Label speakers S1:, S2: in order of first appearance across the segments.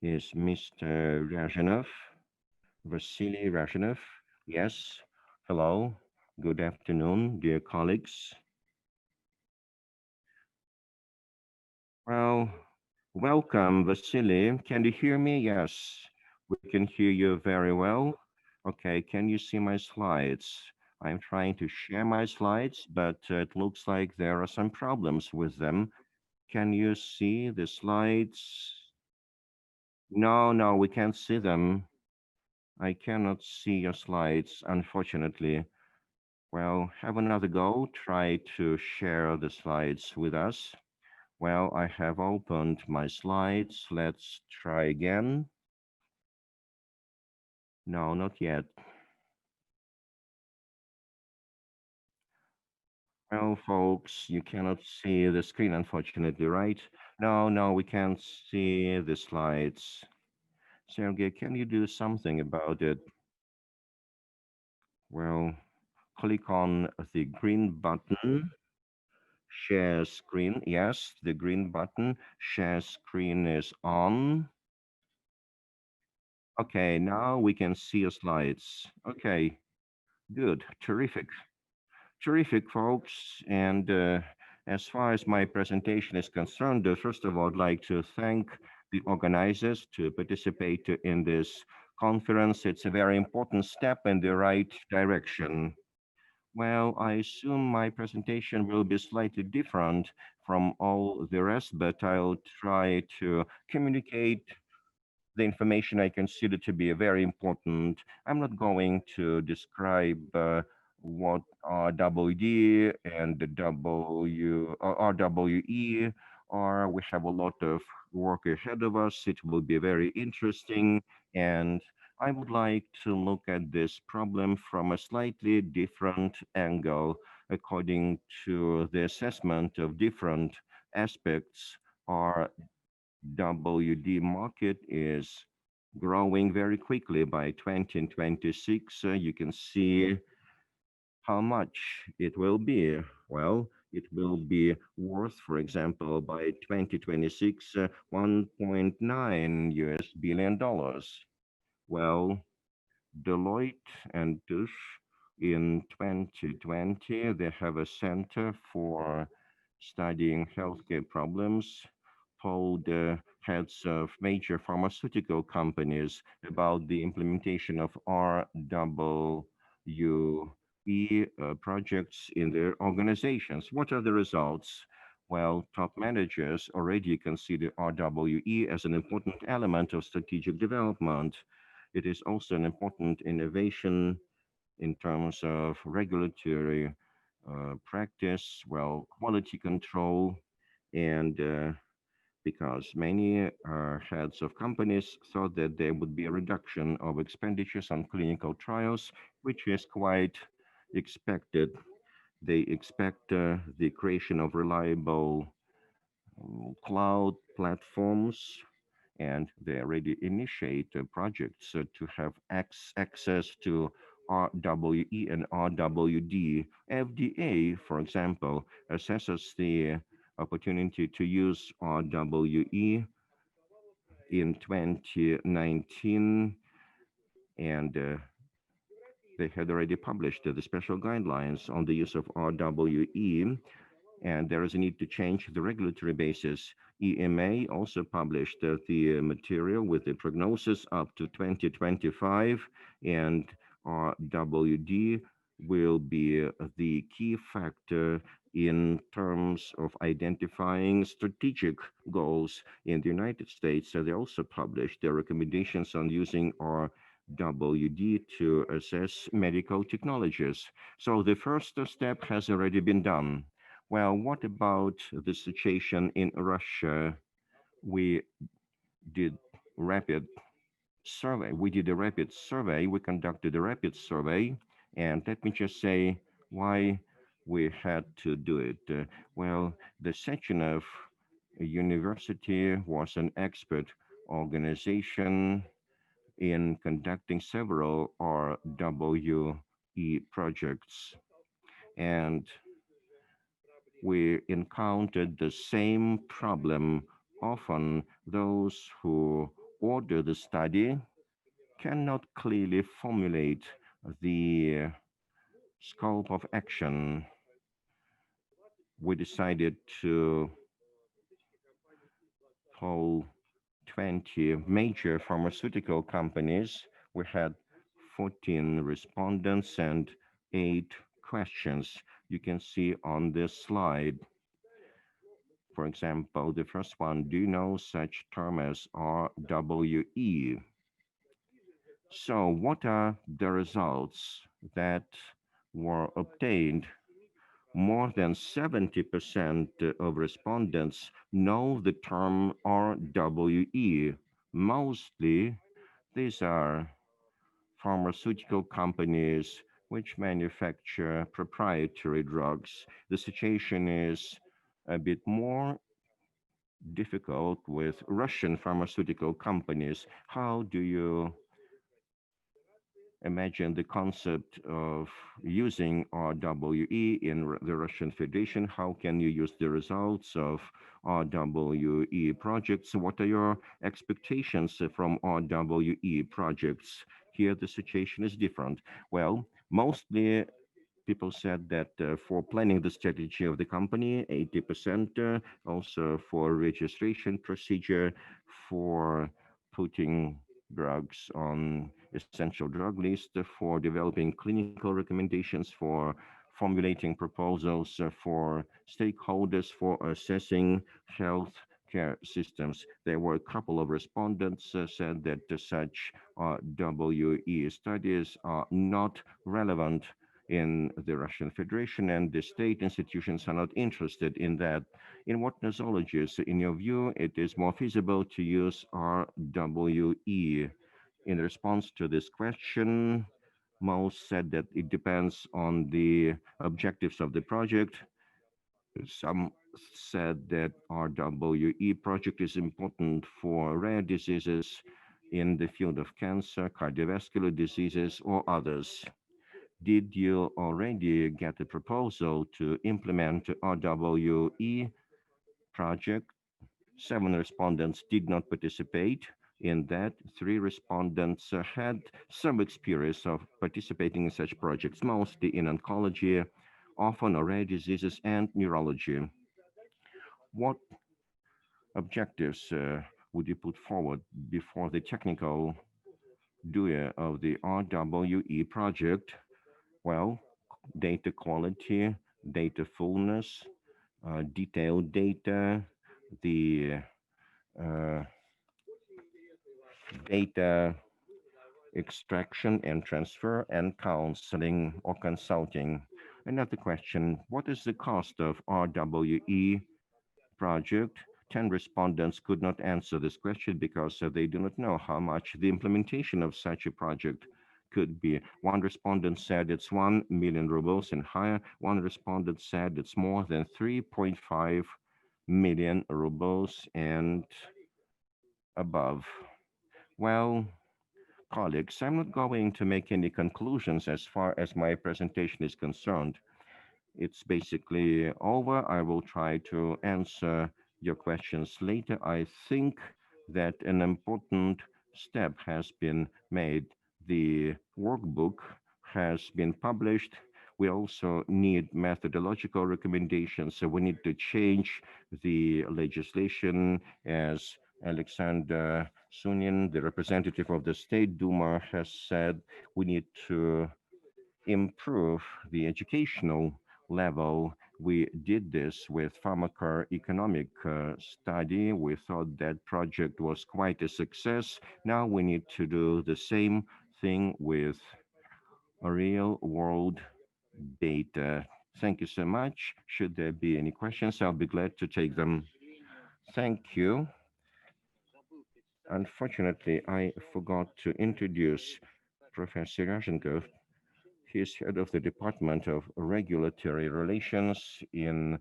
S1: is Mr. Ryazenov, Vasily Ryazenov. Yes. Hello. Good afternoon, dear colleagues. Well, welcome, Vasily. Can you hear me? Yes, we can hear you very well. Okay, can you see my slides? I'm trying to share my slides, but it looks like there are some problems with them. Can you see the slides? No, no, we can't see them. I cannot see your slides, unfortunately. Well, have another go. Try to share the slides with us. Well, I have opened my slides. Let's try again. No, not yet. Well, folks, you cannot see the screen, unfortunately, right? No, no, we can't see the slides. Sergey, can you do something about it? Well, click on the green button, share screen. Yes, the green button, share screen is on. Okay, now we can see your slides. Okay, good, terrific. Terrific, folks. And as far as my presentation is concerned, first of all, I'd like to thank the organizers to participate in this conference. It's a very important step in the right direction. Well, I assume my presentation will be slightly different from all the rest, but I'll try to communicate the information I consider to be very important. I'm not going to describe what RWD and the RWE are. We have a lot of work ahead of us. It will be very interesting. And I would like to look at this problem from a slightly different angle, according to the assessment of different aspects. RWD market is growing very quickly. By 2026. You can see how much it will be. Well, it will be worth, for example, by 2026, 1.9 US billion dollars. Well, Deloitte and Touche in 2020, they have a center for studying healthcare problems, told heads of major pharmaceutical companies about the implementation of RWE projects in their organizations. What are the results? Well, top managers already consider RWE as an important element of strategic development. It is also an important innovation in terms of regulatory practice, well, quality control, and because many heads of companies thought that there would be a reduction of expenditures on clinical trials, which is quite expected. They expect the creation of reliable cloud platforms, and they already initiate projects to have access to RWE and RWD. FDA, for example, assesses the opportunity to use RWE in 2019, and they had already published the special guidelines on the use of RWE, and there is a need to change the regulatory basis. EMA also published the material with the prognosis up to 2025, and RWD will be the key factor in terms of identifying strategic goals in the United States. So they also published their recommendations on using RWD to assess medical technologies. So the first step has already been done. Well, what about the situation in Russia? We did rapid survey. We did a rapid survey. We conducted a rapid survey. And let me just say why we had to do it. Well, the Sechenov University was an expert organization in conducting several RWE projects. And we encountered the same problem. Often those who order the study cannot clearly formulate the scope of action. We decided to poll 20 major pharmaceutical companies. We had 14 respondents and 8 questions. You can see on this slide. For example, the first one, do you know such term as RWE? So what are the results that were obtained? More than 70% of respondents know the term RWE. Mostly, these are pharmaceutical companies which manufacture proprietary drugs. The situation is a bit more difficult with Russian pharmaceutical companies. How do you imagine the concept of using RWE in the Russian Federation? How can you use the results of RWE projects? What are your expectations from RWE projects? Here, the situation is different. Well, mostly people said that for planning the strategy of the company, 80%, also for registration procedure, for putting drugs on essential drug list, for developing clinical recommendations, for formulating proposals for stakeholders, for assessing health care systems. There were a couple of respondents said that such WE studies are not relevant in the Russian Federation, and the state institutions are not interested in that. In what nosologies, in your view, it is more feasible to use RWE? In response to this question, most said that it depends on the objectives of the project. Some said that RWE project is important for rare diseases in the field of cancer, cardiovascular diseases, or others. Did you already get a proposal to implement RWE project? 7 respondents did not participate in that. 3 respondents had some experience of participating in such projects, mostly in oncology, often rare diseases, and neurology. What objectives would you put forward before the technical doer of the RWE project? Well, data quality, data fullness, detailed data, the uh, data extraction and transfer, and counseling or consulting. Another question, what is the cost of RWE project? 10 respondents could not answer this question because they do not know how much the implementation of such a project could be. One respondent said it's 1 million rubles and higher. One respondent said it's more than 3.5 million rubles and above. Well, colleagues, I'm not going to make any conclusions as far as my presentation is concerned. It's basically over. I will try to answer your questions later. I think that an important step has been made. The workbook has been published. We also need methodological recommendations. So we need to change the legislation, as Alexander Sunin, the representative of the State Duma, has said. We need to improve the educational level. We did this with pharmacoeconomic study. We thought that project was quite a success. Now we need to do the same thing with real world data. Thank you so much. Should there be any questions, I'll be glad to take them. Thank you. Unfortunately, I forgot to introduce Professor Ryazenkov. He is head of the Department of Regulatory Relations in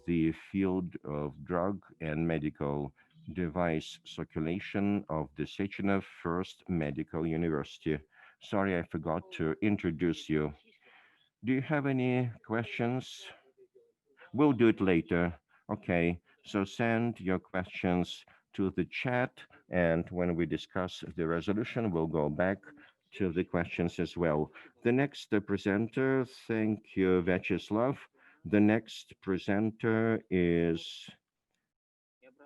S1: the field of drug and medical device circulation of the Sечenova First Medical University. Sorry, I forgot to introduce you. Do you have any questions? We'll do it later. Okay, so send your questions to the chat And when we discuss the resolution, we'll go back to the questions as well. The next presenter, thank you, Vyacheslav. The next presenter is